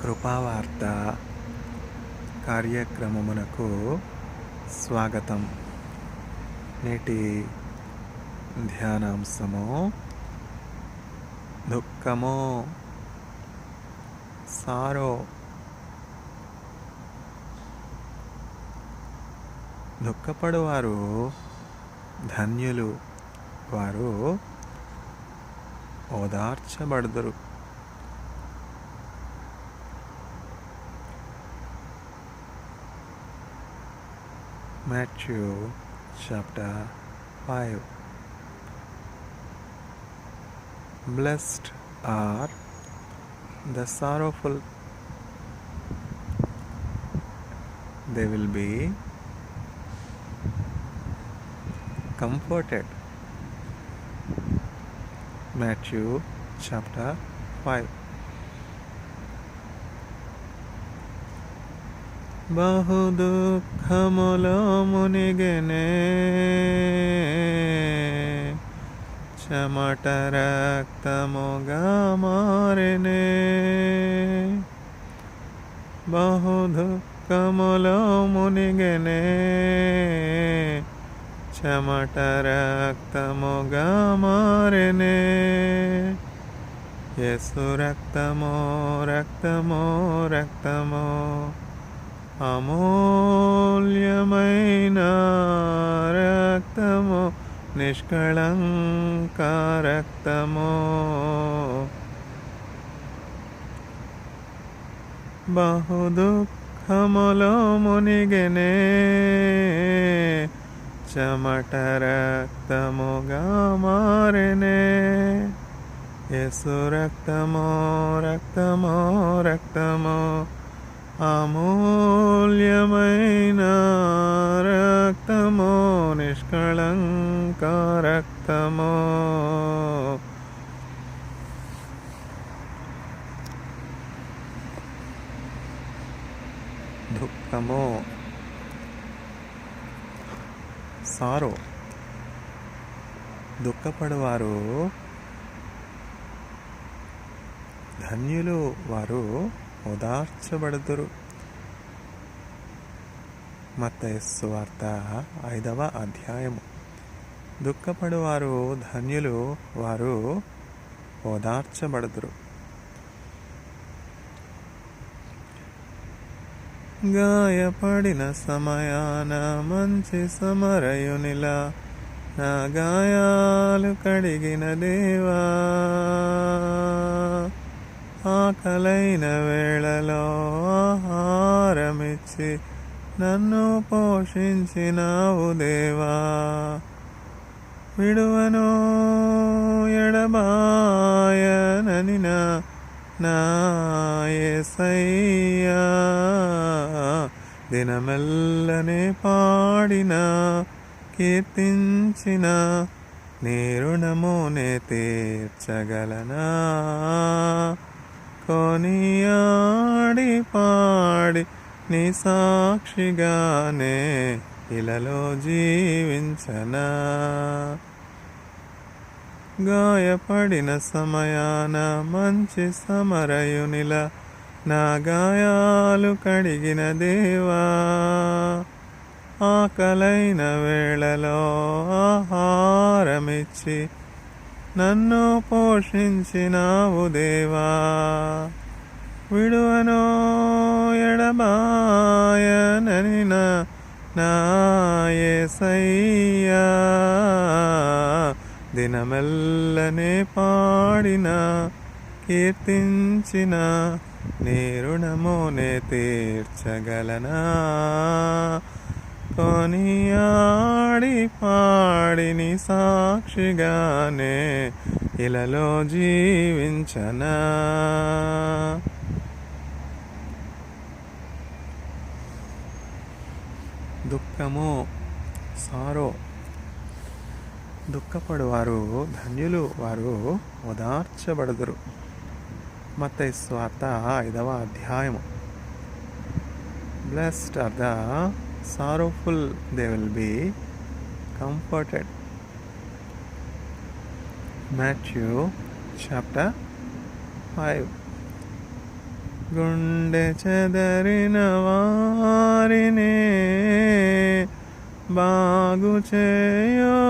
కృపావార్త కార్యక్రమమునకు స్వాగతం. నేటి ధ్యానాంశము దుఃఖము, సారో. దుఃఖపడువారు ధన్యులు, వారు ఓదార్చబడుదురు. Matthew chapter 5. Blessed are the sorrowful, they will be comforted. Matthew chapter 5. బహు దుఃఖములో మునిగెనే, చెమట రక్తముగా మారెనే. బహు దుఃఖములో మునిగెనే, చెమట రక్తముగా మారెనే. యేసు రక్తమో రక్తమో రక్తమో, అమూల్యమైన రక్తము, నిష్కళంక రక్తము. బహు దుఃఖములో మునిగెనే, చెమట రక్తముగా మారెనే. యేసు రక్తమో రక్తమో రక్తమో, అమూల్యమైన రక్తమో, నిష్కళంక రక్తమో. దుఃఖము, సారో. దుఃఖపడువారు ధన్యులు, వారు ఓదార్చబడుదురు. మత్తయి సువార్త 5వ అధ్యాయము. దుఃఖపడువారు ధన్యులు, వారు ఓదార్చబడుదురు. గాయపడిన సమయాన మంచి సమరయునిలా, నా గాయాలు కడిగిన దేవా. ఆకలైన వేళలో ఆహారమిచ్చి నన్ను పోషించినావు దేవా. విడువను ఎడబాయనని నా యేసయ్యా, దినమెల్లనే పాడిన కీర్తించిన నీ రుణమునే తీర్చగలనా. కొనియాడి పాడి నీ సాక్షిగానే ఇలలో జీవించనా. గాయపడిన సమయాన మంచి సమరయునిలా, నా గాయాలు కడిగిన దేవా. ఆకలైన వేళలో ఆహారమిచ్చి నన్ను పోషించినావు దేవా. విడువను ఎడబాయనని నా యేసయ్యా, దినమెల్లనే పాడిన కీర్తించిన నీ రుణమునే తీర్చగలనా. కొనియాడి పాడి నీ సాక్షిగానే ఇలలో జీవించనా. దుఃఖము, సారో. దుఃఖపడువారు ధన్యులు, వారు ఓదార్చబడుదురు. మత్తయి సువార్త 5వ అధ్యాయము. Blessed are the sorrowful, they will be comforted. Matthew chapter 5. గుండె చెదరిన వారిని బాగు చేయువాడని,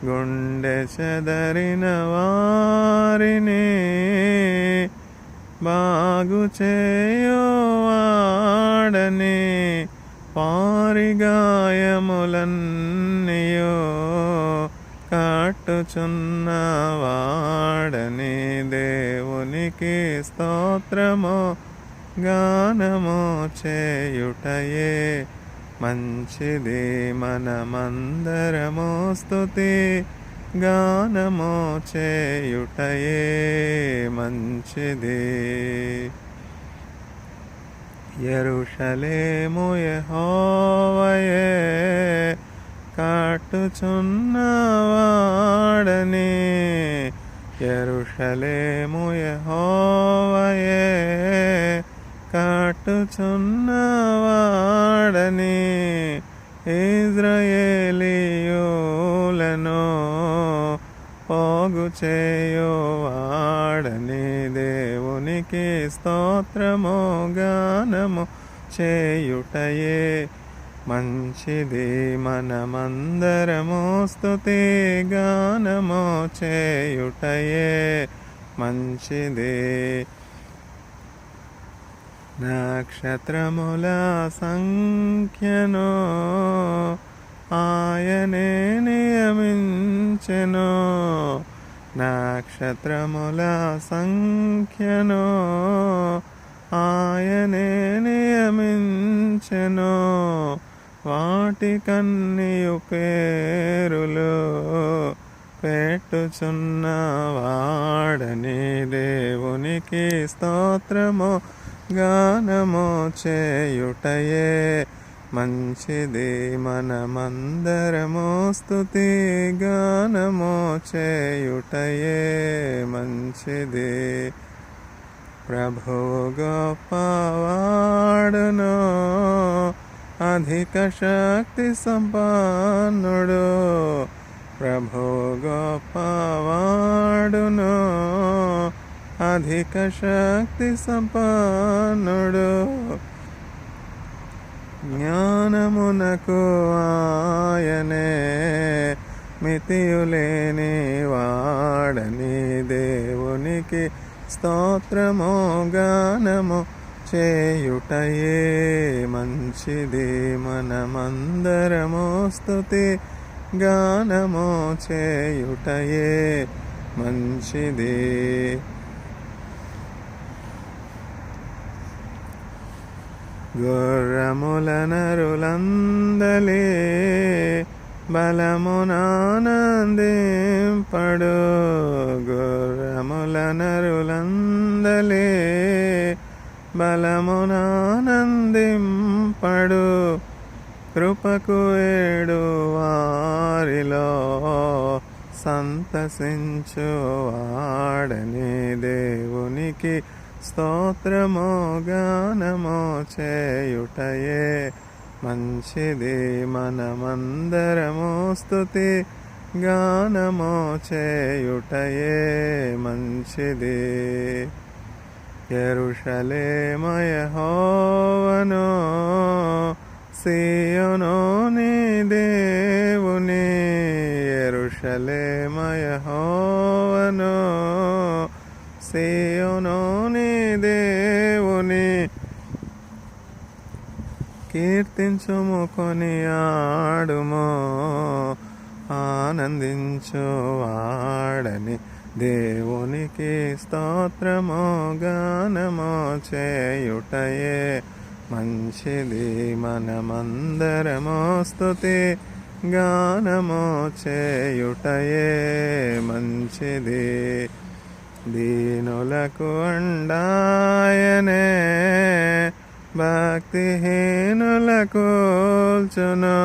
గుండె చెదరిన వారిని బాగు చేయువాడని, పారిగాయములన్నీయో కట్టుచున్నవాడని, దేవునికి స్తోత్రము గానము చేయుటయే మంచిది. మనమందరము స్తుతి గానము చేయుటయే మంచిది. యెరూషలేము యెహోవాయే కట్టుచున్నవాడని, యెరూషలేము యెహోవాయే కట్టుచున్నవాడని, ఇశ్రాయేలీయులను పోగు చేయువాడని, దేవునికి స్తోత్రము గానము చేయుటయే మంచిది. మనమందరము స్తుతి గానము చేయుటయే మంచిది. నక్షత్రముల సంఖ్యను ఆయనే నియమించెను, నక్షత్రముల సంఖ్యను ఆయనే నియమించెను, వాటికన్నియు పేరులు పెట్టుచున్నవాడని, దేవునికి స్తోత్రము గానము చేయుటయే మంచిది. మనమందరము స్తుతి గానము చేయుటయే మంచిది. ప్రభువు గొప్పవాడును, అధిక శక్తి సంపన్నుడు, ప్రభువు గొప్పవాడును, అధిక శక్తి సంపన్నుడు, జ్ఞానమునకు ఆయనే మితియులేని వాడని, దేవునికి స్తోత్రము గానము చేయుటయే మంచిది. మనమందరము స్తుతి గానము చేయుటయే మంచిది. గుర్రముల నరులందలి బలమునానందింపడు, గుర్రముల నరులందలి బలమునానందింపడు, కృపకు ఏడు వారిలో సంతసించువాడని, దేవునికి స్తోత్రము గానము చేయుటయే మంచిది. మనమందరము స్తుతి గానము చేయుటయే మంచిది. యెరూషలేము యెహోవాను, సీయోను నీ దేవుని, యెరూషలేము యెహోవాను, సీయోను నీ దేవుని, కీర్తించుము కొనియాడుము ఆనందించువాడని, దేవునికి స్తోత్రము గానము చేయుటయే మంచిది. మనమందరము స్తుతి గానము చేయుటయే మంచిది. దీనులకు అండాయనే భక్తిహీనులకు కూల్చును,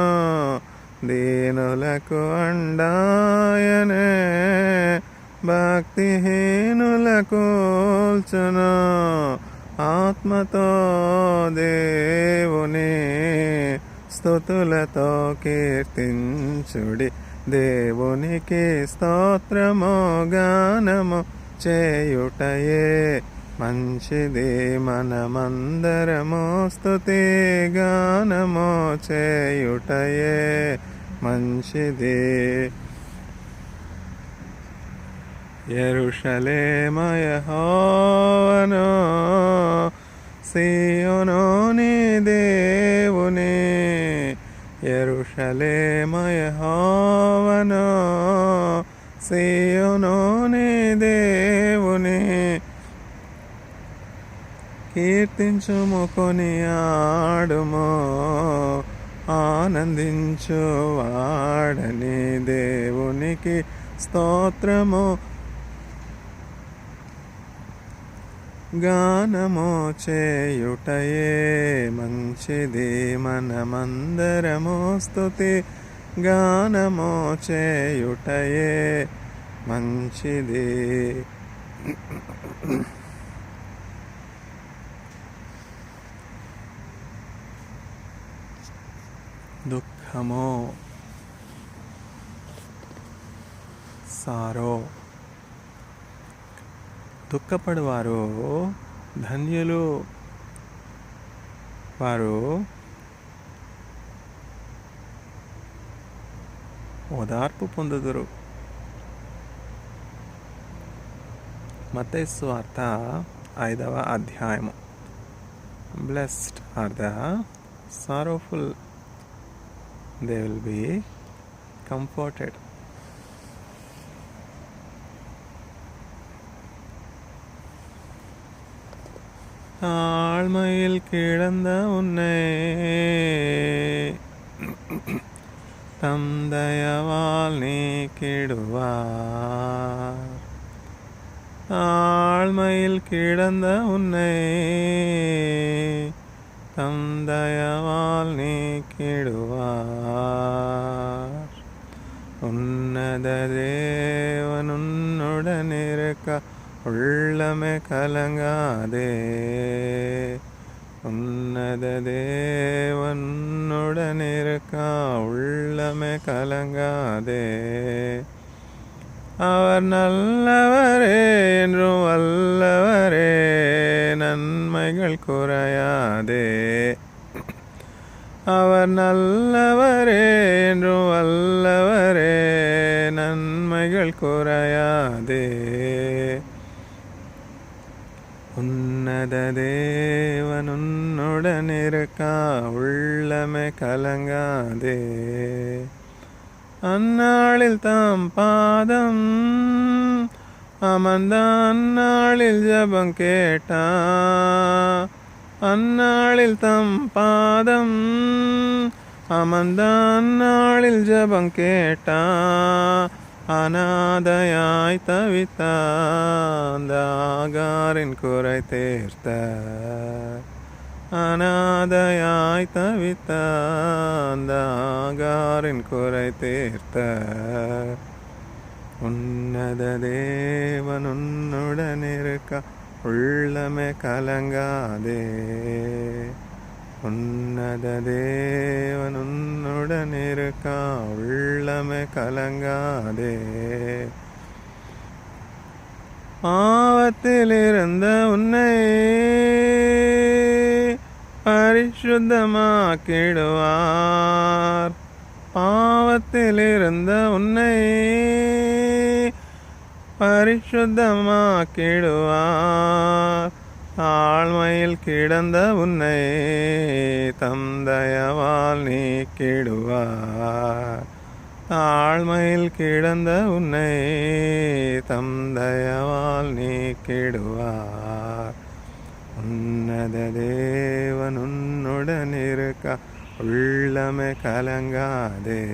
దీనులకు అండాయనే భక్తిహీనులకు కూల్చును, ఆత్మతో దేవుని స్తుతులతో కీర్తించుడి, దేవునికి స్తోత్రము గానము చేయుటయే మంచిది. మనమందరము స్తుతి గానము చేయుటయే మంచిది. యెరూషలేము యెహోవాను, సీయోను నీ దేవుని. యెరూషలేము యెహోవాను, సీయోను నీ దేవుని. కీర్తించుము కొనియాడుము, ఆనందించు వాడని దేవునికి స్తోత్రము. గానము చేయుటయే మంచిది. మనమందరము స్తుతి గానము చేయుటయే మంచిది. దుఃఖము సారో. దుఃఖపడువారు ధన్యులు, వారు ఓదార్పు పొందుదురు. మత్తయి సువార్త 5వ అధ్యాయము. Blessed are the sorrowful, they will be comforted. தாழ்மையில் கிடந்த உன்னை தம் தயவால் நீக்கிடுவார். தாழ்மையில் கிடந்த உன்னை தம் தயவால் நீக்கிடுவார். உன்னத தேவன் உன்னுடன் இருக்க உள்ளமே கலங்காதே. உன்னத தேவன் உன்னுடன் இருக்க உள்ளமே கலங்காதே. அவர் நல்லவரே என்றும் வல்லவரே, நன்மைகள் குறையாதே. அவர் நல்லவரே என்றும் வல்லவரே, நன்மைகள் குறையாதே. உன்னத தேவன் உன்னுடன் இருக்க உள்ளமே கலங்காதே. அந்நாளில் தாம் பாதம் அமர்ந்த அந்நாளில் ஜபம் கேட்டா. அந்நாளில் தம் பாதம் அமர்ந்த அந்நாளில் ஜபம் கேட்டா. அநாதையாய் தவித்த அந்த ஆகாரின் குறை தீர்த்த. அநாதையாய் தவித்த அந்த ஆகாரின் குறை தீர்த்த. உன்னத தேவன் உன்னுடன் இருக்க உள்ளமே கலங்காதே. உன்னத தேவன் உன்னுடன் இருக்க உள்ளமே கலங்காதே. பாவத்தில் இருந்த உன்னை பரிசுத்தமாக்கிடுவார். பாவத்தில் இருந்த உன்னை பரிசுத்தமாக்கிடுவார். தாழ்மையில் கிடந்த உன்னை தம் தயவால் நீக்கிடுவார். தாழ்மையில் கிடந்த உன்னை தம் தயவால் நீக்கிடுவார். உன்னத தேவன் உன்னுடன் இருக்க உள்ளமே கலங்காதே.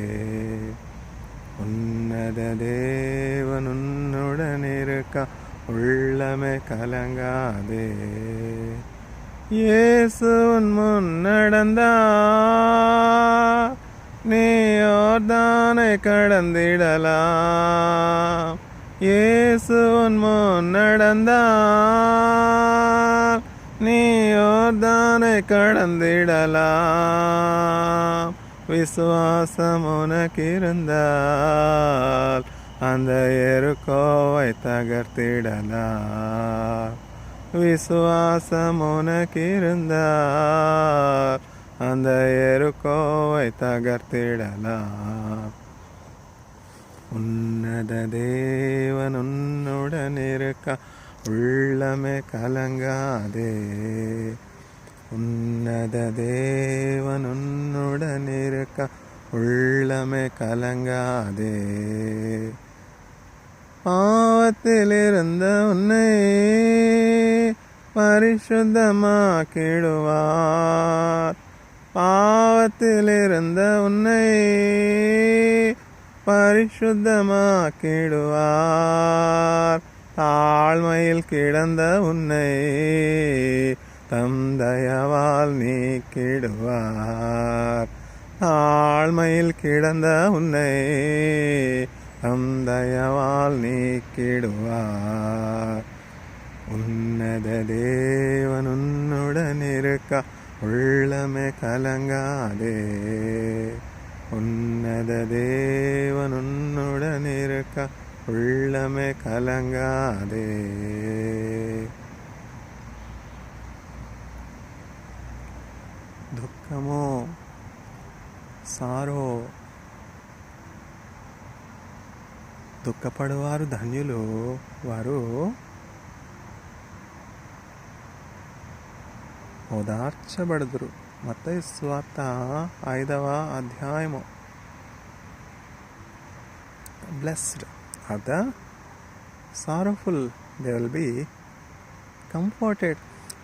உன்னத தேவன் உன்னுடன் இருக்க உள்ளமே கலங்காதே. இயேசு உன் முன் நடந்தார், நீ யோர்தானை கடந்திடலாம். இயேசு உன் முன் நடந்தார், நீ யோர்தானை கடந்திடலாம். விசுவாசம் உனக்கு இருந்தால் அந்த எருக்கோவை தகர்த்திடலாம். விசுவாசம் உனக்கிருந்தார் அந்த எருக்கோவை தகர்த்திடலாம். உன்னத தேவன் உன்னுடன் இருக்க உள்ளமே கலங்காதே. உன்னத தேவன் உன்னுடன் இருக்க உள்ளமே கலங்காதே. பாவத்திலிருந்த உன்னை பரிசுத்தமாக்கிடுவார். பாவத்திலிருந்த உன்னை பரிசுத்தமாக்கிடுவார். தாழ்மையில் கிடந்த உன்னை தம் தயவால் நீக்கிடுவார். தாழ்மையில் கிடந்த உன்னை தம் தயவால் நீக்கிடுவார். உன்னத தேவன் உன்னுடன் இருக்க உள்ளமே கலங்காதே. உன்னத தேவன் உன்னுடன் இருக்க உள்ளமே கலங்காதே. దుఃఖము సారో దుఃఖపడువారు ధన్యులు, వారు ఓదార్చబడుదురు. మత్తయి సువార్త 5వ అధ్యాయము. Blessed are the sorrowful, they will be comforted.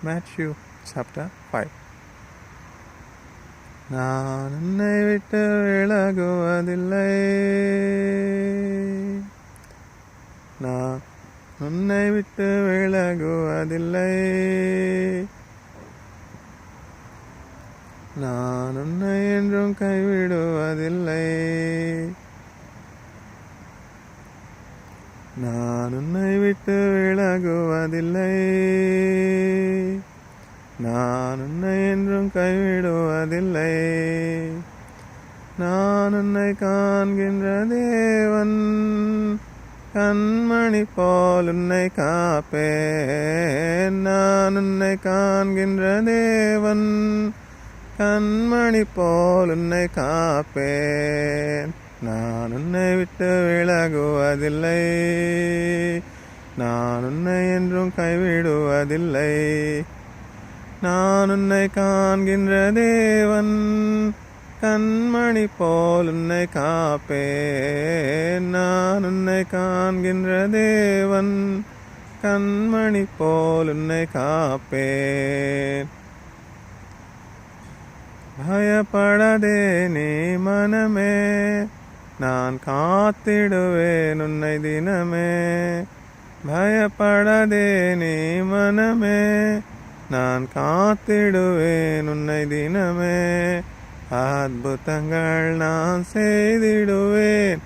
Matthew chapter 5. நான் உன்னை விட்டு விலகுவதில்லை, நான் உன்னை விட்டு விலகுவதில்லை, நான் உன்னை என்றும் கைவிடுவதில்லை, நான் உன்னை விட்டு விலகுவதில்லை, நான் உன்னை என்றும் கைவிடுவதில்லை. நான் உன்னை காண்கின்ற தேவன், கண்மணி போல் உன்னை காப்பேன். நான் உன்னை காண்கின்ற தேவன், கண்மணி போல் உன்னை காப்பேன். நான் உன்னை விட்டு விலகுவதில்லை, நான் உன்னை என்றும் கைவிடுவதில்லை. நான் உன்னை காண்கின்ற தேவன், கண்மணி போல் உன்னை காப்பேன். நான் உன்னை காண்கின்ற தேவன், கண்மணி போல் உன்னை காப்பேன். பயப்படாதே நீ மனமே, நான் காத்திடுவேன் உன்னை தினமே. பயப்படாதே நீ மனமே, நான் காத்திடுவேன் உன்னை தினமே. அற்புதங்கள் நான் செய்திடுவேன்,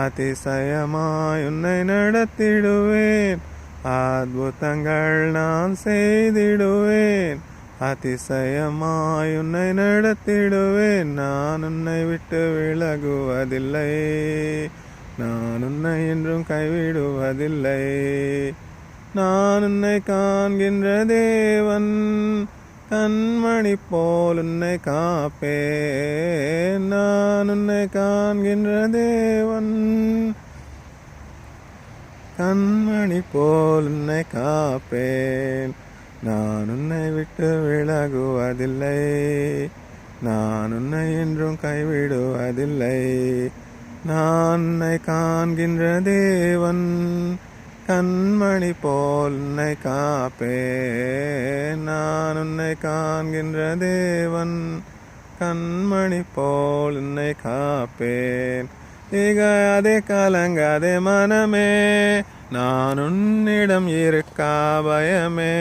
அதிசயமாய் உன்னை நடத்திடுவேன். அற்புதங்கள் நான் செய்திடுவேன், அதிசயமாய் உன்னை நடத்திடுவேன். நான் உன்னை விட்டு விலகுவதில்லை, நான் உன்னை என்றும் கைவிடுவதில்லை. நான் உன்னை காண்கின்ற தேவன், கண்மணி போல் உன்னை காப்பேன். நான் உன்னை காண்கின்ற தேவன், கண்மணி போல் உன்னை காப்பேன். நான் உன்னை விட்டு விலகுவதில்லை, நான் உன்னை என்றும் கைவிடுவதில்லை. நான் உன்னை காண்கின்ற தேவன், கண்மணி போல் உன்னை காப்பேன். நான் உன்னை காண்கின்ற தேவன், கண்மணி போல் உன்னை காப்பேன். திகையாதே கலங்காதே மனமே, நான் உன்னிடம் இருக்கா பயமே.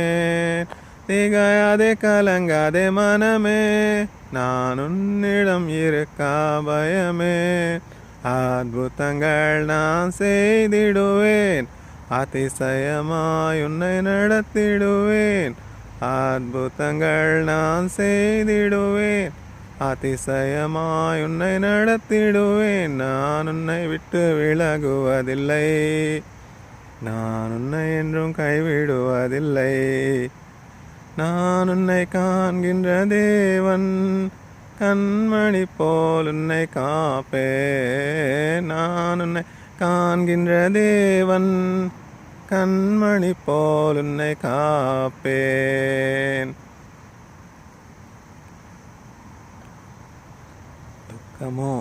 திகையாதே கலங்காதே மனமே, நான் உன்னிடம் இருக்கா பயமே. அற்புதங்கள் நான் செய்திடுவேன், அதிசயமாய் உன்னை நடத்திடுவேன். அற்புதங்கள் நான் செய்திடுவேன், அதிசயமாய் உன்னை நடத்திடுவேன், நான் உன்னை விட்டு விலகுவதில்லை, நான் உன்னை என்றும் கைவிடுவதில்லை. நான் உன்னை காண்கின்ற தேவன், கண்மணி போல் உன்னை காப்பேன். நான் உன்னை காண்கின்ற தேவன், கண்மணி போல் உன்னை காப்பேன். దుఃఖము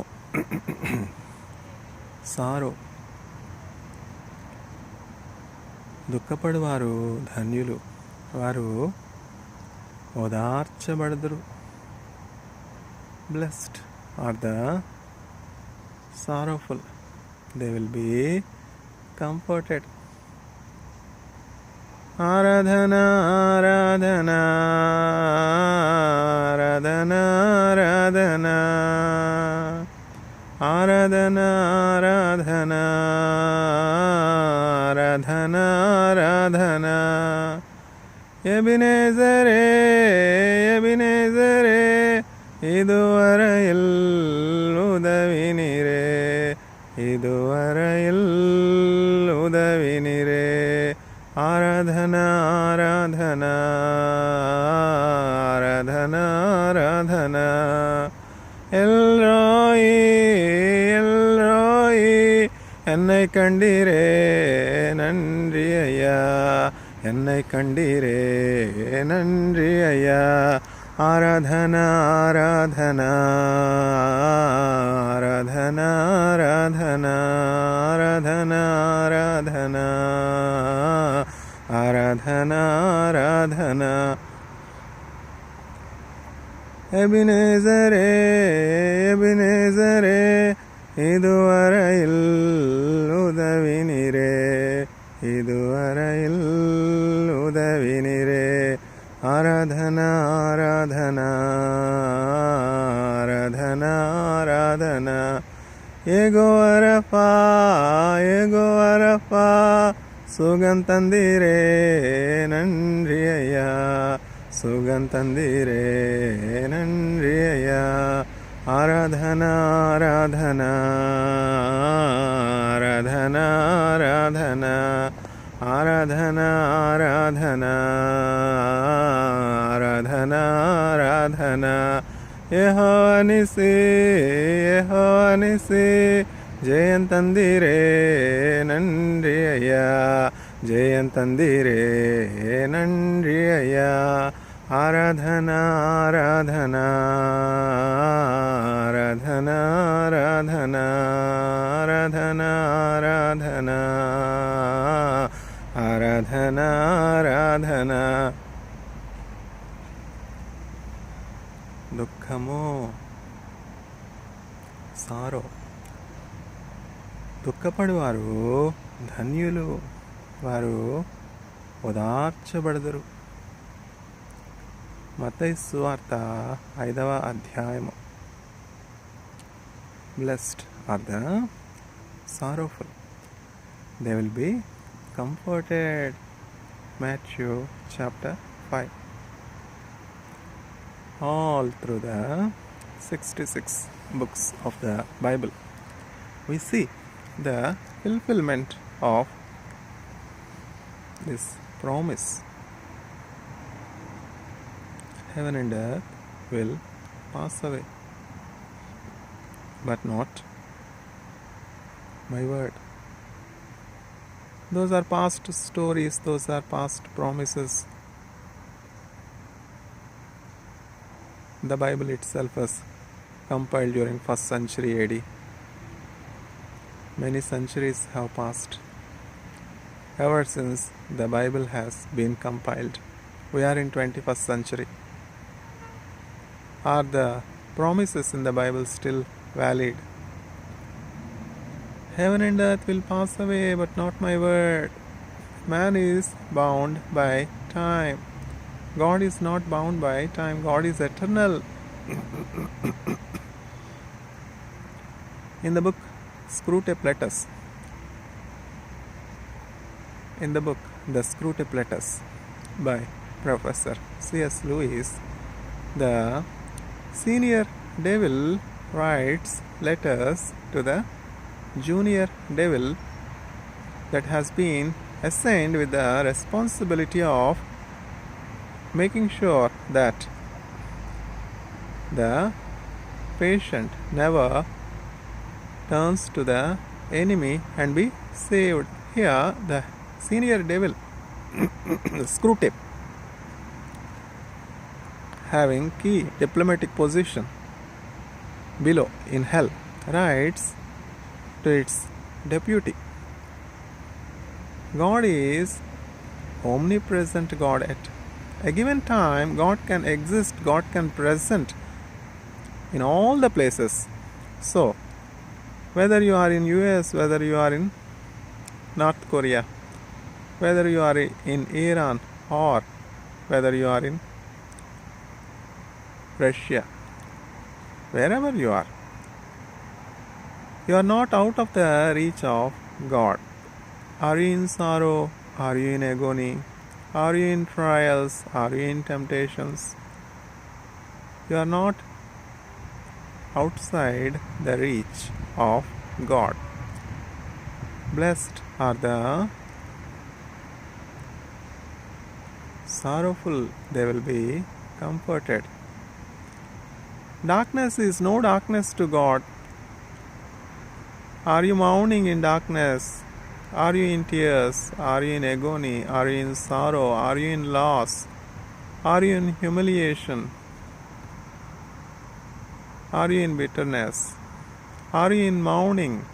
సారో, దుఃఖపడువారు ధన్యులు, వారు ఓదార్చబడదురు. Blessed are the sorrowful, they will be comforted. ఆరాధనా ఆరాధనా ఆరాధనా ఆరాధనా ఆరాధనా ఆరాధనా ఆరాధనా ఆరాధనా. எபினேசரே எபினேசரே, இதுவரையில் உதவினீரே, இதுவரையில் உதவினீரே. ஆராதனா ஆராதனா ஆராதனா ஆராதனா. எல்ரோயி எல்ரோயி, என்னை கண்டீரே நன்றி ஐயா, என்னை கண்டீரே நன்றி ஐயா. ஆராதனா ஆராதனா ஆராதனா ஆராதனா ஆராதனா ஆராதனா ஆராதனா ஆராதனா. எபினேசரே எபினேசரே, இதுவரையில் உதவினீரே, இதுவரையில் உதவினீரே. ஆராதனா ஆராதனா ஆராதனா ஆராதனா. ஏகோவரப்பா ஏகோவரப்பா, சுகம் தந்தீரே நன்றி ஐயா, சுகம் தந்தீரே நன்றி ஐயா. ஆராதனா ஆராதனா ஆராதனா ஆராதனா ஆராதனா ஆராதனா ஆராதனா ஆராதனா. யெகோவா நிசி யெகோவா நிசி, ஜெயம் தந்தீரே நன்றி ஐயா, ஜெயம் தந்தீரே நன்றி ஐயா. ஆராதனா ஆராதனா ஆராதனா ஆராதனா ஆராதனா ஆராதனா ஆராதனா ஆராதனா. దుఃఖము సారో, దుఃఖపడువారు ధన్యులు, వారు ఓదార్చబడదురు. మత్తయి సువార్త 5వ అధ్యాయము. Blessed are the sorrowful, they will be comforted. Matthew chapter 5. All through the 66 books of the Bible, we see the fulfillment of this promise. Heaven and earth will pass away, but not my word. Those are past stories, those are past promises. The Bible itself was compiled during 1st century AD. Many centuries have passed ever since the Bible has been compiled. We are in 21st century. Are the promises in the Bible still valid? Heaven and earth will pass away, but not my word. Man is bound by time. God is not bound by time. God is eternal. In the book Screwtape Letters, in the book The Screwtape Letters by Professor C.S. Lewis, the senior devil writes letters to the junior devil that has been assigned with the responsibility of making sure that the patient never turns to the enemy and be saved. Here, the senior devil, Screwtape, having key diplomatic position below in hell, writes to its deputy, God is omnipresent God. At a given time, God can exist, God can present in all the places. So, whether you are in US, whether you are in North Korea, whether you are in Iran, or whether you are in Russia, wherever you are not out of the reach of God. Are you in sorrow? Are you in agony? Are you in trials? Are you in temptations? You are not outside the reach of God. Blessed are the sorrowful, they will be comforted. Darkness is no darkness to God. Are you mourning in darkness? Are you in tears? Are you in agony? Are you in sorrow? Are you in loss? Are you in humiliation? Are you in bitterness? Are you in mourning?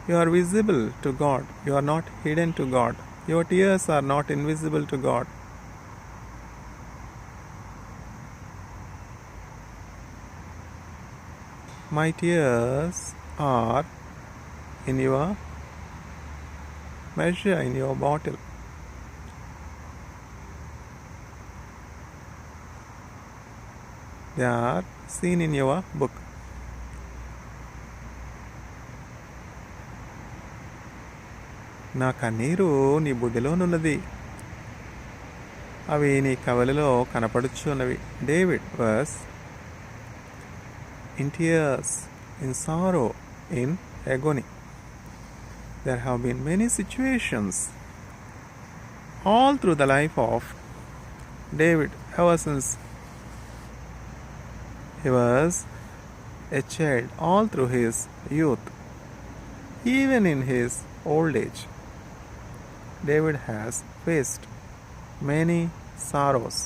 You are visible to God. You are not hidden to God. Your tears are not invisible to God. My tears are in your measure, in your bottle. They are seen in your book. నా కన్నీరు నీ బుడ్డిలోనున్నది, అవి నీ కవలిలో కనపడుచున్నవి. David was in tears, in sorrow, in agony. There have been many situations all through the life of David, ever since he was a child, all through his youth, even in his old age. David has faced many sorrows.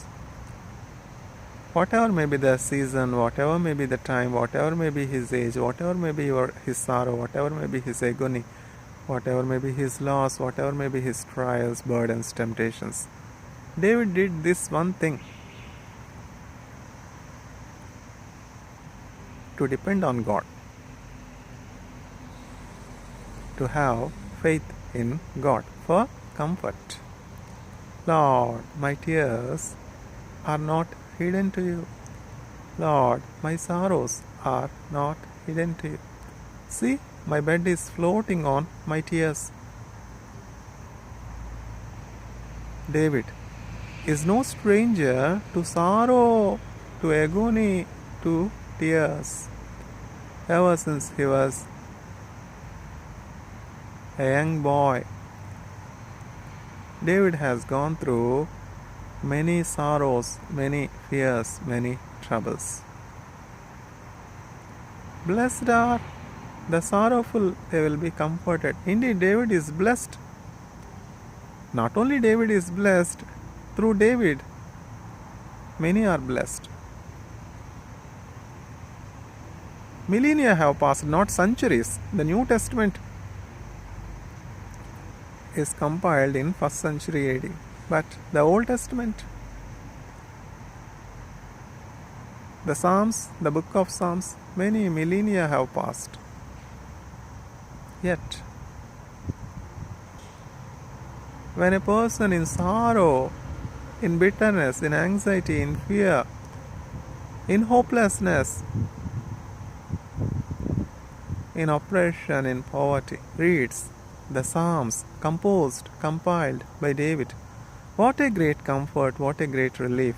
Whatever may be the season, whatever may be the time, whatever may be his age, whatever may be his sorrow, whatever may be his agony, whatever may be his loss, whatever may be his trials, burdens, temptations, David did this one thing: to depend on God, to have faith in God for comfort. Lord, my tears are not hidden to you. Lord, my sorrows are not hidden to you. See, my bed is floating on my tears. David is no stranger to sorrow, to agony, to tears. Ever since he was a young boy, David has gone through many sorrows, many fears, many troubles. Blessed are the sorrowful, they will be comforted. Indeed, David is blessed. Not only David is blessed, through David, many are blessed. Millennia have passed, not centuries. The New Testament is compiled in 1st century AD. But the Old Testament, the Psalms, the book of Psalms, many millennia have passed. Yet, when a person in sorrow, in bitterness, in anxiety, in fear, in hopelessness, in oppression, in poverty, reads the Psalms composed, compiled by David, what a great comfort, what a great relief.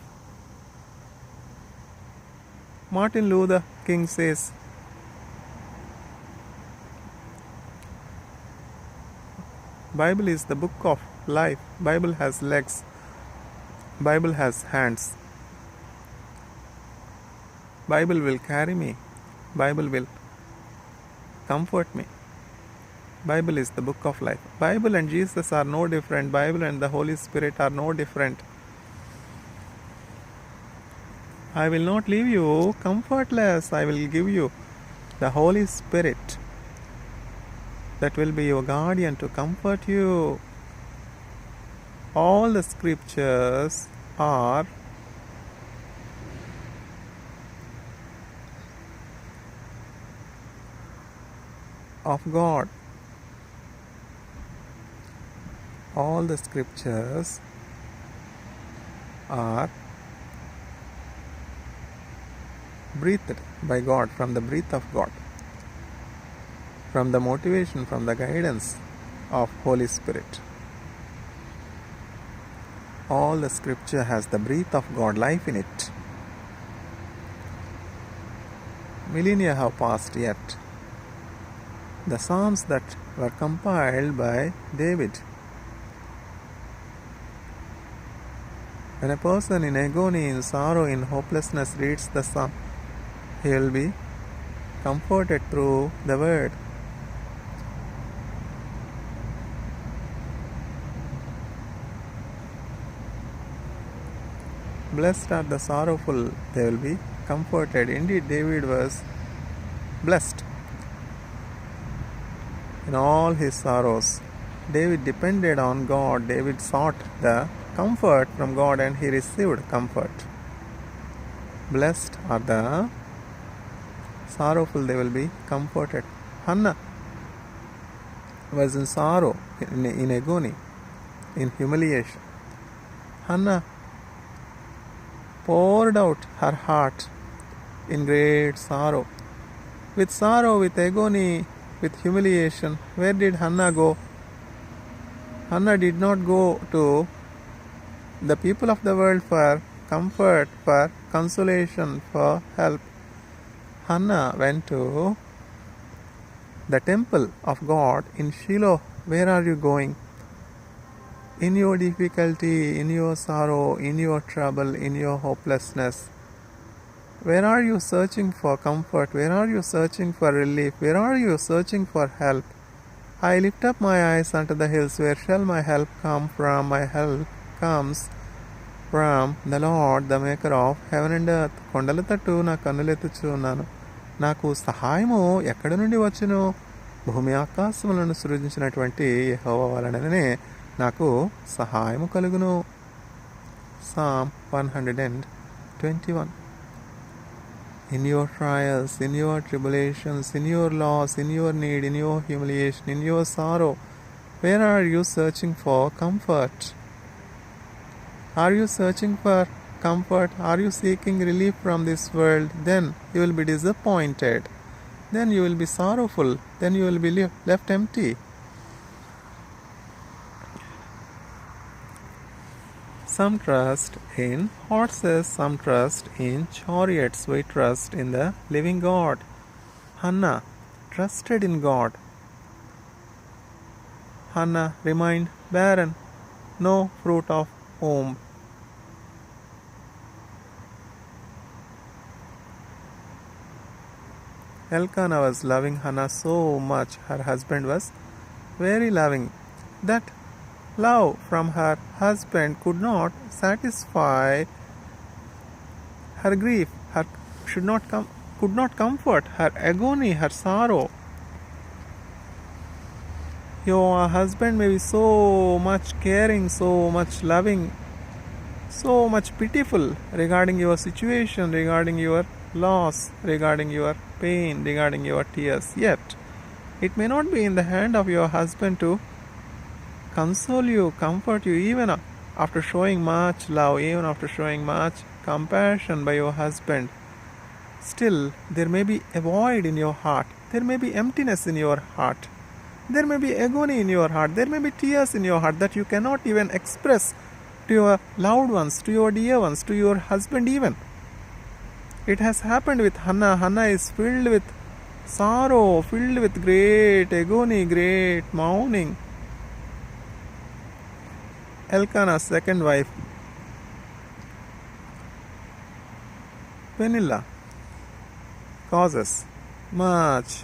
Martin Luther King says, Bible is the book of life. Bible has legs. Bible has hands. Bible will carry me. Bible will comfort me. Bible is the book of life. Bible and Jesus are no different. Bible and the Holy Spirit are no different. I will not leave you comfortless. I will give you the Holy Spirit that will be your guardian to comfort you. All the scriptures are of God. All the scriptures are breathed by God, from the breath of God, from the motivation, from the guidance of Holy Spirit. All the scripture has the breath of God, life in it. Millennia have passed yet. The Psalms that were compiled by David. When a person in agony, in sorrow, in hopelessness reads the Psalm, he will be comforted through the word. Blessed are the sorrowful, they will be comforted. Indeed, David was blessed in all his sorrows. David depended on God. David sought the comfort from God and he received comfort. Blessed are the sorrowful, they will be comforted. Hannah was in sorrow, in agony, in humiliation. Hannah poured out her heart in great sorrow. With sorrow, with agony, with humiliation, where did Hannah go? Hannah did not go to the people of the world for comfort, for consolation, for help. Hannah went to the temple of God in Shiloh. Where are you going? In your difficulty, in your sorrow, in your trouble, in your hopelessness, where are you searching for comfort? Where are you searching for relief? Where are you searching for help? I lift up my eyes unto the hills. Where shall my help come from? My help comes from the Lord, the maker of heaven and earth. కొండల తట్టు నా కన్నులెత్తుచున్నాను. నాకు సహాయము ఎక్కడి నుండి వచ్చును? భూమి ఆకాశములను సృజించినటువంటి యెహోవా వలననే నాకు సహాయము కలుగును. Psalm 121. In your trials, in your tribulations, in your loss, in your need, in your humiliation, in your sorrow, where are you searching for comfort? Are you searching for comfort? Are you seeking relief from this world? Then you will be disappointed. Then you will be sorrowful. Then you will be left empty. Some trust in horses, some trust in chariots. We trust in the living God. Hannah trusted in God. Hannah remained barren, no fruit of womb. Elkanah was loving Hannah so much. Her husband was very loving. That love from her husband could not satisfy her grief, could not comfort her agony, her sorrow. Your husband may be so much caring, so much loving, so much pitiful regarding your situation, regarding your loss, regarding your pain, regarding your tears. Yet, it may not be in the hand of your husband to console you, comfort you, even after showing much love, even after showing much compassion by your husband. Still, there may be a void in your heart. There may be emptiness in your heart. There may be agony in your heart. There may be tears in your heart that you cannot even express to your loved ones, to your dear ones, to your husband even. It has happened with Hannah. Hannah is filled with sorrow, filled with great agony, great mourning. Elkanah's second wife, Peninnah, causes much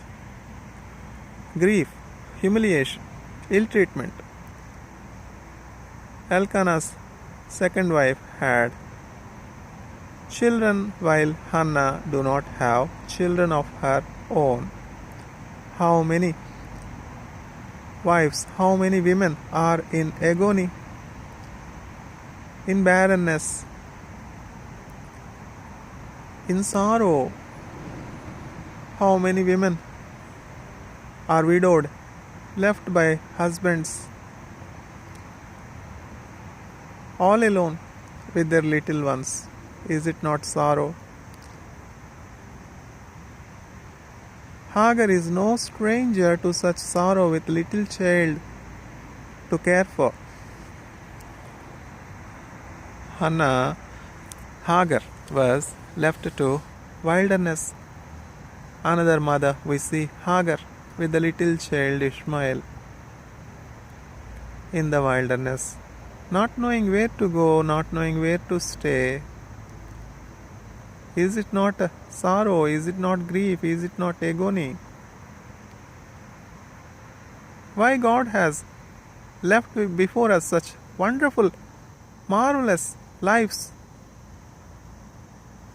grief, humiliation, ill treatment. Elkanah's second wife had children while Hannah do not have children of her own. How many wives, how many women are in agony, in barrenness, in sorrow? How many women are widowed, left by husbands, all alone with their little ones? Is it not sorrow? Hagar is no stranger to such sorrow with little child to care for. Hagar was left to wilderness. Another mother, we see Hagar with the little child Ishmael in the wilderness, not knowing where to go, not knowing where to stay. Is it not sorrow? Is it not grief? Is it not agony? Why God has left before us such wonderful, marvelous lives?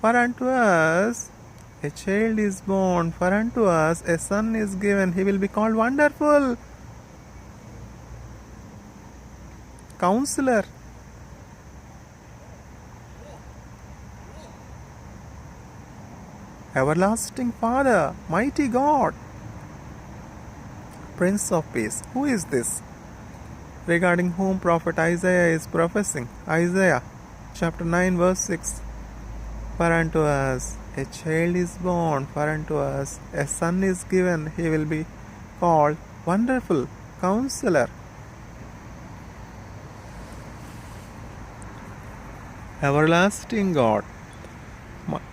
For unto us a child is born, for unto us a son is given. He will be called Wonderful, Counselor, Everlasting Father, Mighty God, Prince of Peace. Who is this? Regarding whom prophet Isaiah is prophesying. Isaiah chapter 9 verse 6. For unto us a child is born, for unto us a son is given. He will be called Wonderful, Counselor, Everlasting God,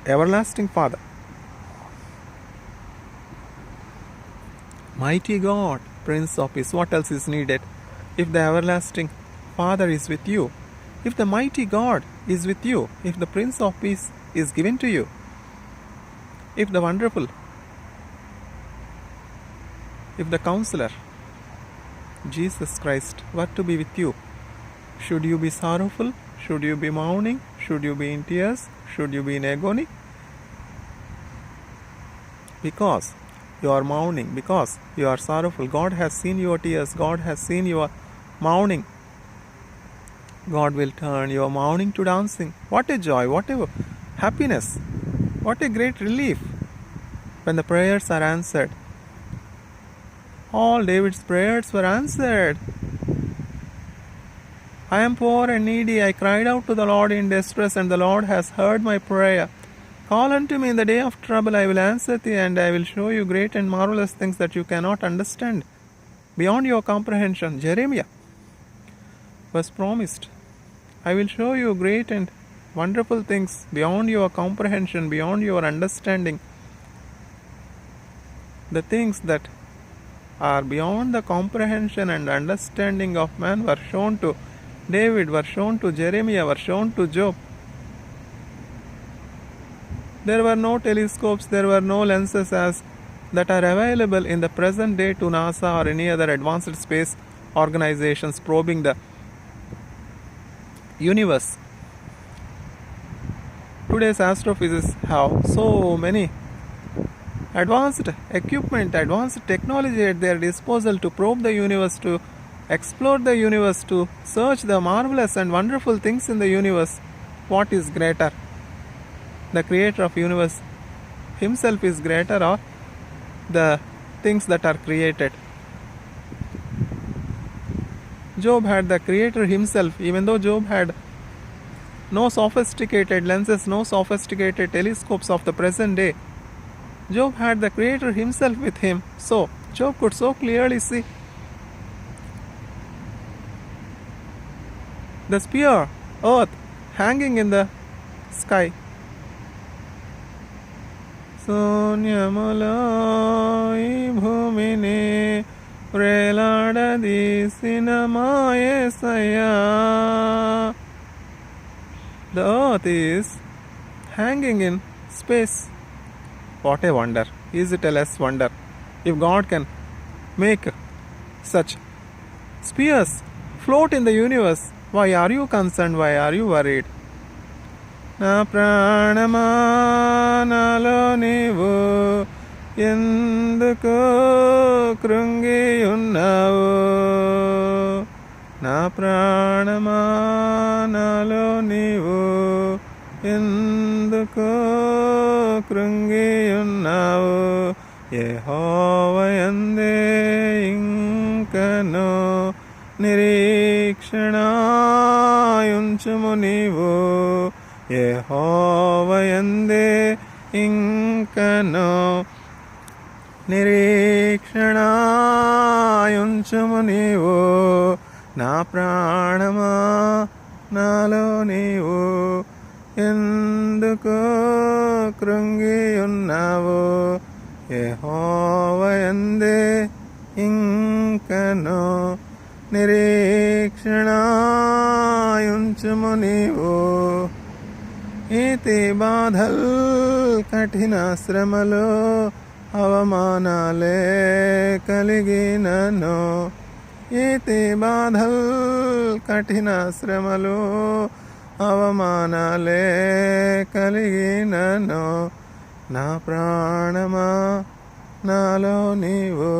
Everlasting Father, Mighty God, Prince of Peace. What else is needed? If the Everlasting Father is with you, if the Mighty God is with you, if the Prince of Peace is given to you, if the Wonderful, if the Counselor, Jesus Christ, were to be with you, should you be sorrowful? Should you be mourning? Should you be in tears? Should you be in agony? Because you are mourning, because you are sorrowful. God has seen your tears. God has seen your mourning. God will turn your mourning to dancing. What a joy, what a happiness, what a great relief when the prayers are answered. All David's prayers were answered. I am poor and needy. I cried out to the Lord in distress, and the Lord has heard my prayer. Call unto me in the day of trouble. I will answer thee, and I will show you great and marvelous things that you cannot understand, beyond your comprehension. Jeremiah was promised, I will show you great and wonderful things beyond your comprehension, beyond your understanding. The things that are beyond the comprehension and understanding of man were shown to David, were shown to Jeremiah, were shown to Job. There were no telescopes, there were no lenses as that are available in the present day to NASA or any other advanced space organizations probing the universe. Today's astrophysicists have so many advanced equipment, advanced technology at their disposal to probe the universe, to explore the universe, to search the marvelous and wonderful things in the universe. What is greater? The creator of universe himself is greater, or the things that are created? Job had the creator himself. Even though Job had no sophisticated lenses, no sophisticated telescopes of the present day, Job had the creator himself with him. So Job could so clearly see the sphere, earth, hanging in the sky. శూన్యములో ఈ భూమిని వ్రేలాడదీసిన మాయేసయ్యా. The earth is hanging in space. What a wonder. Is it a less wonder? If God can make such spheres float in the universe, why are you concerned? Why are you worried? నా ప్రాణమా నాలో నీవు ఎందుకు కృంగి ఉన్నావు? నా ప్రాణమా నాలో నీవు ఎందుకు కృంగి ఉన్నావు? యెహోవాయందే ఇంకను నిరీక్షణాయుంచుము నీవు. యెహోవాయందే ఇంకను నిరీక్షణాయుంచుము నీవు. నా ప్రాణమా నాలో నీవు ఎందుకు కృంగి ఉన్నావు? యెహోవాయందే ఇంకను నిరీక్షణాయుంచుము నీవు. ఈతి బాధల్ కఠిన శ్రమలు అవమానాలే కలిగినను. ఈతి బాధల్ కఠిన శ్రమలు అవమానాలే కలిగినను. నా ప్రాణమా నాలో నీవు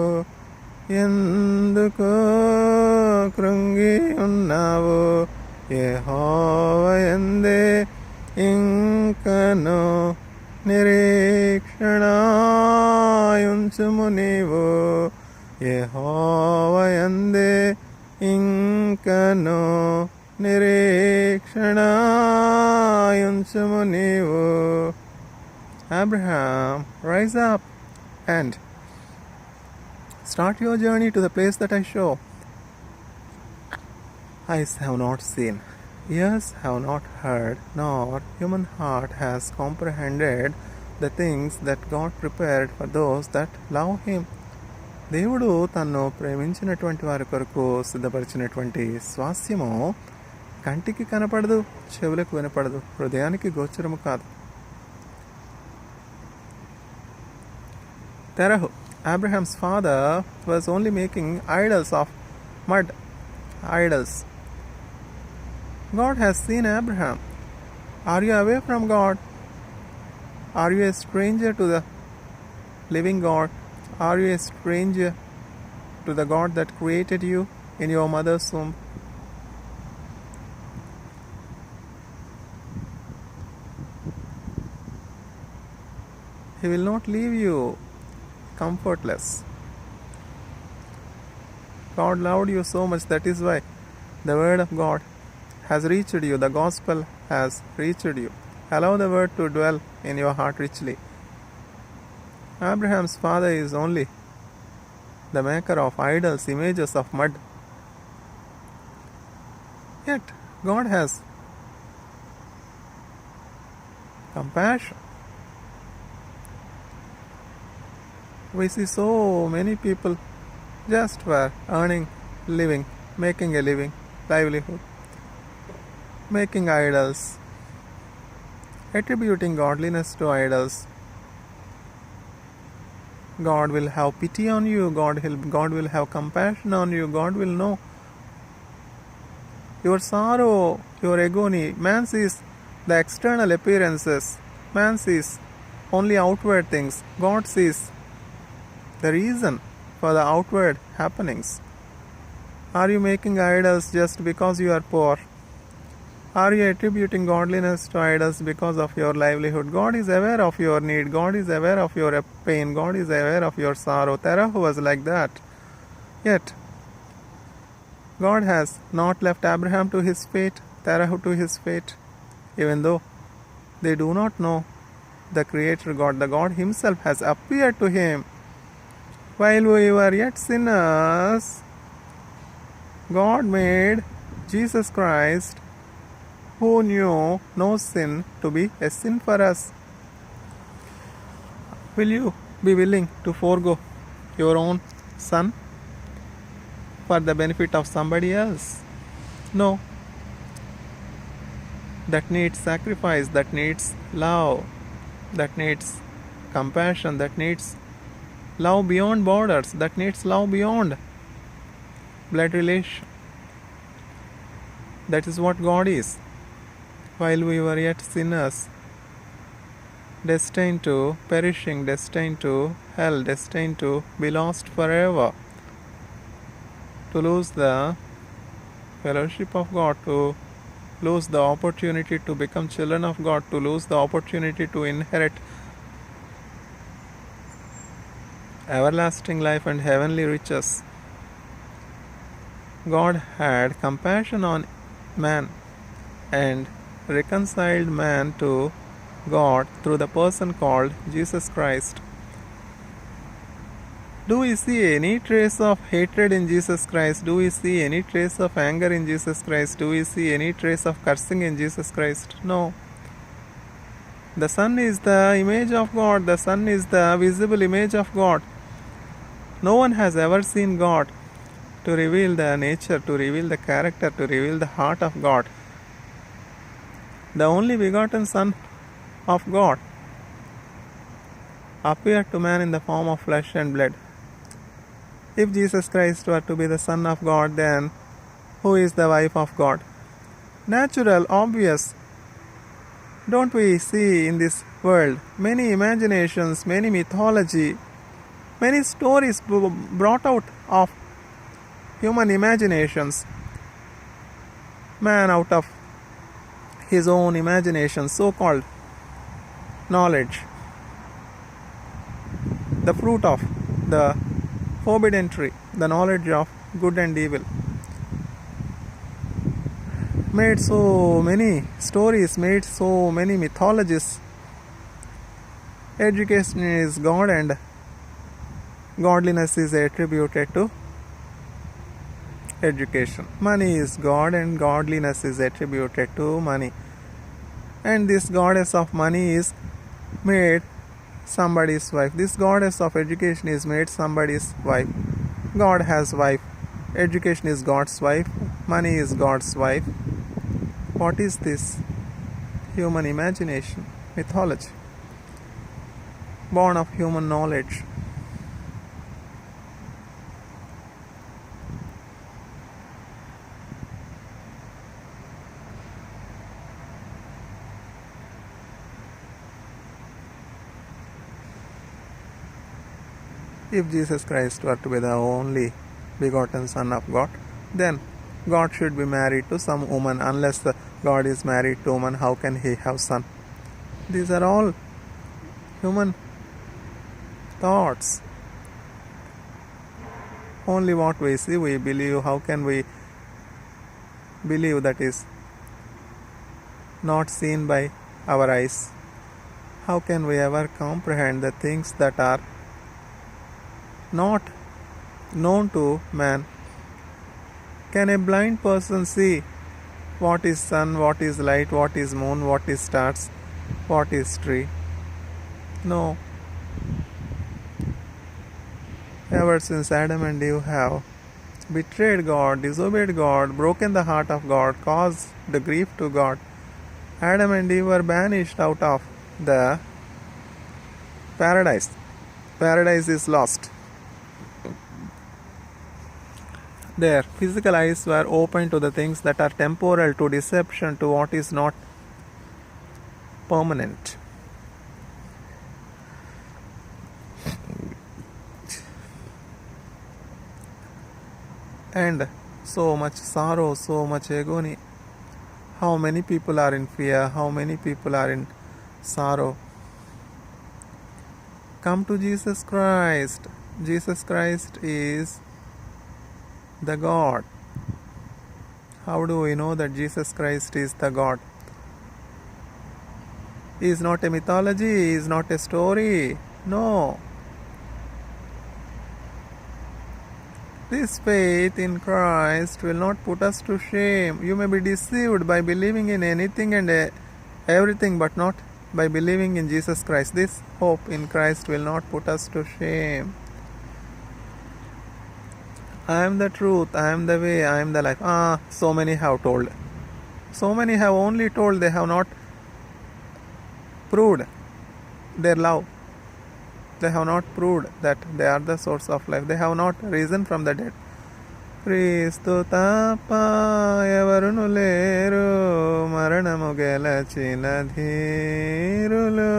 ఎందుకు కృంగి ఉన్నావు? యెహోవాయందే ఇంకను నిరీక్షణాయుంచుము నీవు. యెహోవాయందే ఇంకను నిరీక్షణాయుంచుము నీవు. Abraham, rise up and start your journey to the place that I show. Eyes have not seen, ears have not heard, nor human heart has comprehended the things that God prepared for those that love Him. దేవుడు తన్ను ప్రేమించినటువంటి వారి కొరకు సిద్ధపరిచినటువంటి స్వాస్యము కంటికి కనపడదు, చెవులకు వినపడదు, హృదయానికి గోచరము కాదు. Terah, Abraham's father, was only making idols of mud, idols. God has seen Abraham. Are you away from God? Are you a stranger to the living God? Are you a stranger to the God that created you in your mother's womb? He will not leave you comfortless. God loved you so much, that is why the word of God has reached you, the gospel has reached you. Allow the word to dwell in your heart richly. Abraham's father is only the maker of idols, images of mud. Yet God has compassion. We see so many people just were earning living, making a living, livelihood, making idols, attributing godliness to idols. God will have pity on you. God will have compassion on you. God will know your sorrow, your agony. Man sees the external appearances. Man sees only outward things. God sees the reason for the outward happenings. Are you making idols just because you are poor? Are you attributing godliness to idols because of your livelihood? God is aware of your need. God is aware of your pain. God is aware of your sorrow. Terah was like that. Yet, God has not left Abraham to his fate, Terah to his fate, even though they do not know the Creator God. The God Himself has appeared to him. While we were yet sinners, God made Jesus Christ, who knew no sin, to be a sin for us. Will you be willing to forego your own son for the benefit of somebody else? No. That needs sacrifice, that needs love, that needs compassion, that needs love beyond borders, that needs love beyond blood relation. That is what God is. While we were yet sinners, destined to perishing, destined to hell, destined to be lost forever, to lose the fellowship of God, to lose the opportunity to become children of God, to lose the opportunity to inherit everlasting life and heavenly riches. God had compassion on man and reconciled man to God through the person called Jesus Christ. Do we see any trace of hatred in Jesus Christ? Do we see any trace of anger in Jesus Christ? Do we see any trace of cursing in Jesus Christ? No. The Son is the image of God. The Son is the visible image of God. No one has ever seen God to reveal the nature, to reveal the character, to reveal the heart of God. The only begotten Son of God appeared to man in the form of flesh and blood. If Jesus Christ were to be the Son of God, then who is the wife of God? Natural, obvious. Don't we see in this world many imaginations, many mythology, many stories brought out of human imaginations? Man, out of his own imagination, so-called knowledge, the fruit of the forbidden tree, the knowledge of good and evil, made so many stories, made so many mythologies. Education is God and godliness is attributed to education. Money is God and godliness is attributed to money. And this goddess of money is made somebody's wife. This goddess of education is made somebody's wife. God has wife. Education is God's wife. Money is God's wife. What is this? Human imagination, mythology, born of human knowledge. If Jesus Christ were to be the only begotten Son of God, then God should be married to some woman. Unless God is married to woman, how can he have son? These are all human thoughts. Only what we see, we believe. How can we believe that is not seen by our eyes? How can we ever comprehend the things that are not known to man? Can a blind person see what is sun, what is light, what is moon, what is stars, what is tree? No. Ever since Adam and Eve have betrayed God, disobeyed God, broken the heart of God, caused the grief to God, Adam and Eve were banished out of the paradise. Paradise is lost. Their physical eyes were open to the things that are temporal, to deception, to what is not permanent. And so much sorrow, so much agony. How many people are in fear? How many people are in sorrow? Come to Jesus Christ. Jesus Christ is the God. How do we know that Jesus Christ is the God? He is not a mythology, he is not a story. No. This faith in Christ will not put us to shame. You may be deceived by believing in anything and everything, but not by believing in Jesus Christ. This hope in Christ will not put us to shame. I am the truth, I am the way, I am the life. So many have told. So many have only told, they have not proved their love. They have not proved that they are the source of life. They have not risen from the dead. క్రీస్తు తప్ప ఎవరును లేరు, మరణము గెలచిన ధీరులు.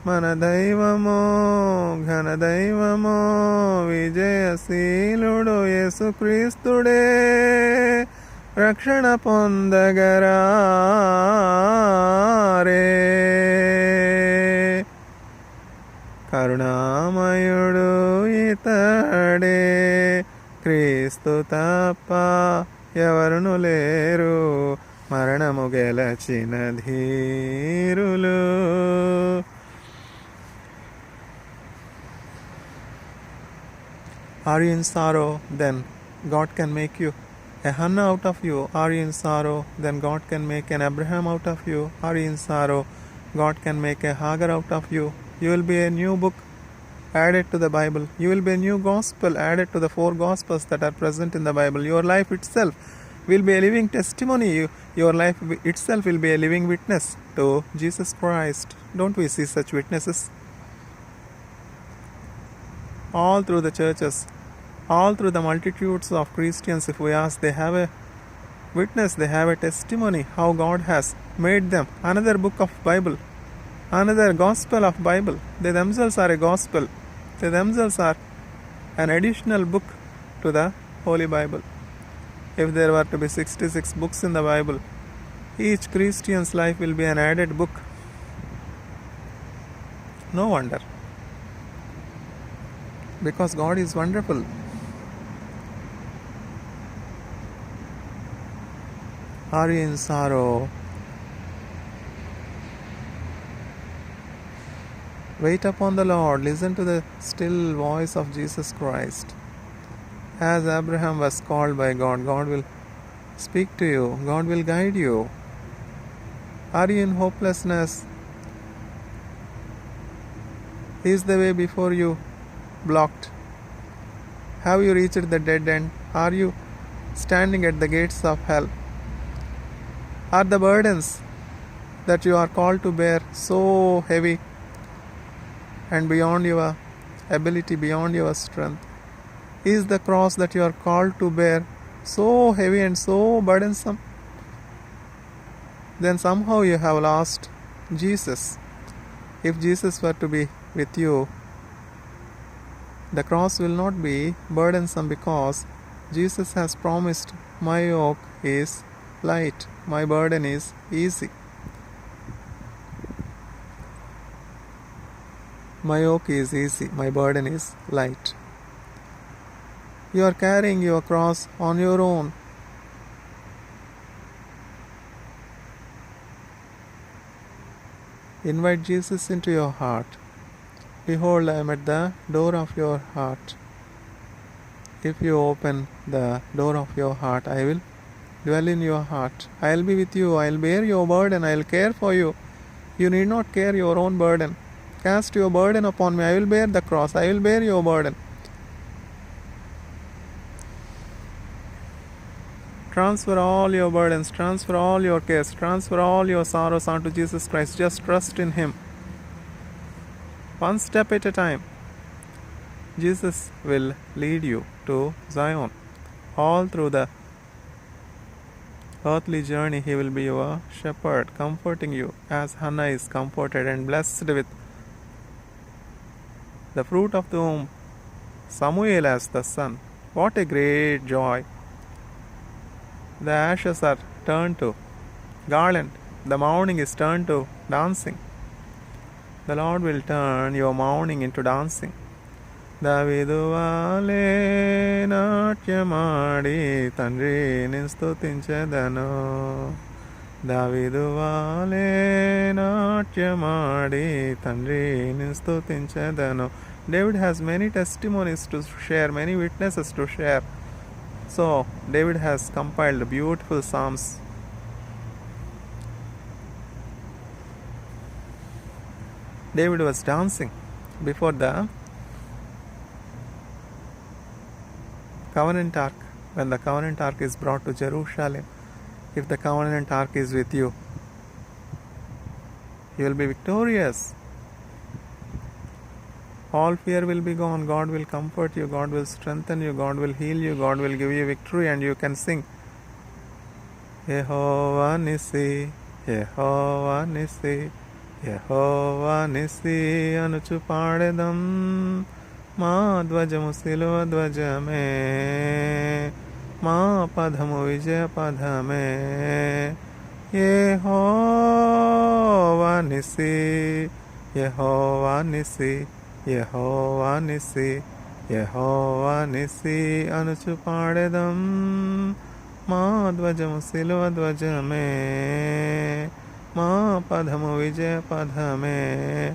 మన దైవమో ఘన దైవమో విజయశీలుడు యేసుక్రీస్తుడే, రక్షణ పొందగరారే. కరుణామయుడు ఇతడే, క్రీస్తు తప్ప ఎవరును లేరు, మరణము గెలచిన ధీరులు. Are you in sorrow? Then God can make you a Hannah out of you. Are you in sorrow? Then God can make an Abraham out of you. Are you in sorrow? God can make a Hagar out of you. You will be a new book added to the Bible. You will be a new gospel added to the 4 gospels that are present in the Bible. Your life itself will be a living testimony. Your life itself will be a living witness to Jesus Christ. Don't we see such witnesses? All through the churches, all through the multitudes of Christians, if we ask, they have a witness, they have a testimony how God has made them another book of Bible, another gospel of Bible. They themselves are a gospel. They themselves are an additional book to the Holy Bible. If there were to be 66 books in the Bible, each Christian's life will be an added book. No wonder. Because God is wonderful. Are you in sorrow? Wait upon the Lord. Listen to the still voice of Jesus Christ. As Abraham was called by God, God will speak to you. God will guide you. Are you in hopelessness? Is the way before you blocked? Have you reached the dead end? Are you standing at the gates of hell? Are the burdens that you are called to bear so heavy and beyond your ability, beyond your strength? Is the cross that you are called to bear so heavy and so burdensome? Then somehow you have lost Jesus. If Jesus were to be with you, the cross will not be burdensome, because Jesus has promised, my yoke is light, my burden is easy. My yoke is easy, my burden is light. You are carrying your cross on your own. Invite Jesus into your heart. Behold, I am at the door of your heart. If you open the door of your heart, I will dwell in your heart. I will be with you. I will bear your burden. I will care for you. You need not carry your own burden. Cast your burden upon me. I will bear the cross. I will bear your burden. Transfer all your burdens. Transfer all your cares. Transfer all your sorrows onto Jesus Christ. Just trust in Him. One step at a time. Jesus will lead you to Zion. All through the earthly journey, He will be your shepherd, comforting you as Hannah is comforted and blessed with the fruit of the womb, Samuel as the son. What a great joy! The ashes are turned to garland. The mourning is turned to dancing. The Lord will turn your mourning into dancing. దావీదు వాలే నాట్యమాడి తండ్రిని స్తుతించెదను. దావీదు వాలే నాట్యమాడి తండ్రిని స్తుతించెదను. David has many testimonies to share, many witnesses to share. So David has compiled beautiful psalms. David was dancing before the covenant ark. When the covenant ark is brought to Jerusalem, if the covenant ark is with you, you will be victorious. All fear will be gone. God will comfort you. God will strengthen you. God will heal you. God will give you victory, and you can sing Yehovah Nissi, Yehovah Nissi, Yehovah Nissi anuchu paadedam Ma dvajamu silva dvajame Ma padhamu vijaya padhame Yehovah Nissi, Yehovah Nissi, Yehovah Nissi, Yehovah Nissi anuchu paadedam Ma dvajamu silva dvajame Ma padhamu vijaya padhame.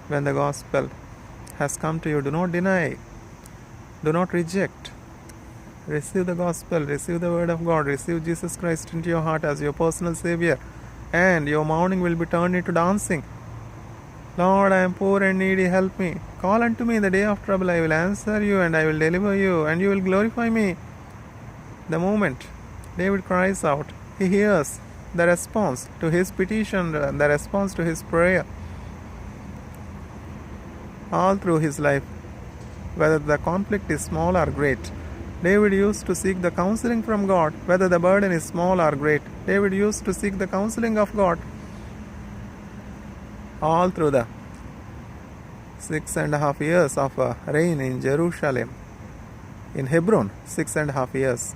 When the gospel has come to you, do not deny, do not reject. Receive the gospel, receive the word of God, receive Jesus Christ into your heart as your personal Savior, and your mourning will be turned into dancing. Lord, I am poor and needy, help me. Call unto me in the day of trouble, I will answer you and I will deliver you, and you will glorify me. The moment David cries out, he hears the response to his petition, the response to his prayer. All through his life, whether the conflict is small or great, David used to seek the counseling from God. Whether the burden is small or great, David used to seek the counseling of God. All through the 6.5 years of reign in Jerusalem, in Hebron, 6.5 years,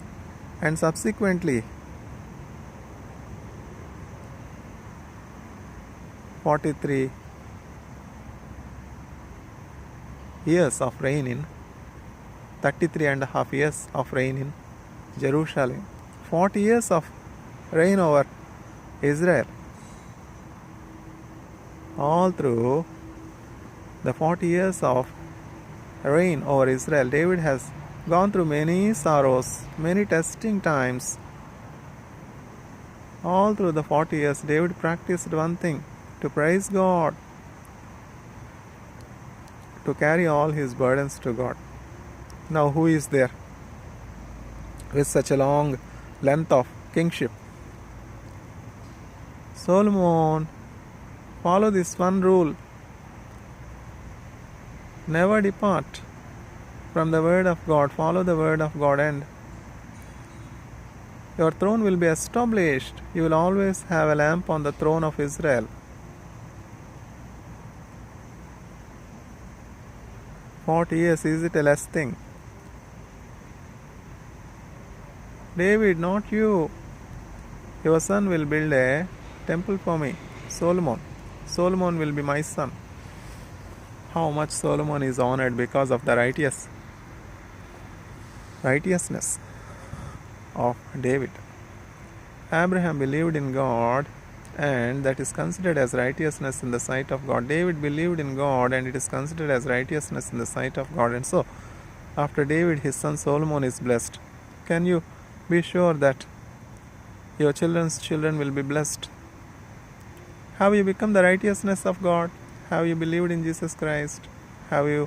and subsequently 43 years of reign in 33.5 years of reign in Jerusalem, 40 years of reign over Israel. All through the 40 years of reign over Israel, David has gone through many sorrows, many testing times. All through the 40 years, David practiced one thing: to praise God, to carry all his burdens to God. Now, who is there with such a long length of kingship? Solomon. Follow this one rule: never depart from the word of God. Follow the word of God, and your throne will be established. You will always have a lamp on the throne of Israel. 40 years, is it a less thing? David, not you. Your son will build a temple for me. Solomon. Solomon will be my son. How much Solomon is honored because of the righteousness of David. Abraham believed in God, and that is considered as righteousness in the sight of God. David believed in God, and it is considered as righteousness in the sight of God. And so, after David, his son Solomon is blessed. Can you be sure that your children's children will be blessed? Have you become the righteousness of God? Have you believed in Jesus Christ? Have you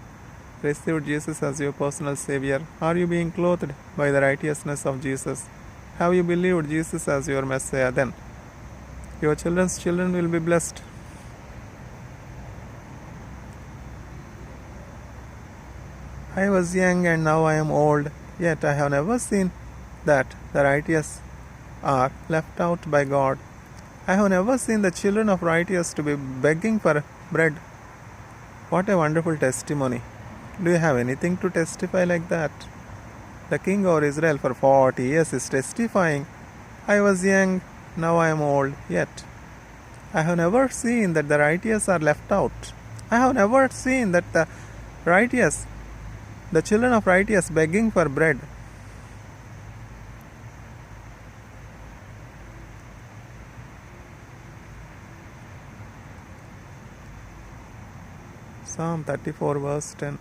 received Jesus as your personal Savior? Are you being clothed by the righteousness of Jesus? Have you believed Jesus as your Messiah? Then your children's children will be blessed. I was young and now I am old, yet I have never seen that the righteous are left out by God. I have never seen the children of righteous to be begging for bread. What a wonderful testimony. Do you have anything to testify like that? The king over Israel for 40 years is testifying, I was young, now I am old, yet I have never seen that the righteous are left out. I have never seen that the children of righteous begging for bread. Psalm 34 verse 10.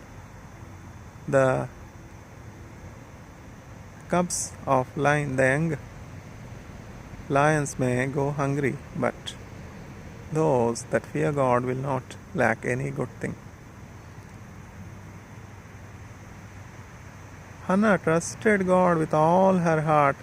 The cubs of the young lions may go hungry, but Those that fear God will not lack any good thing. Hannah trusted God with all her heart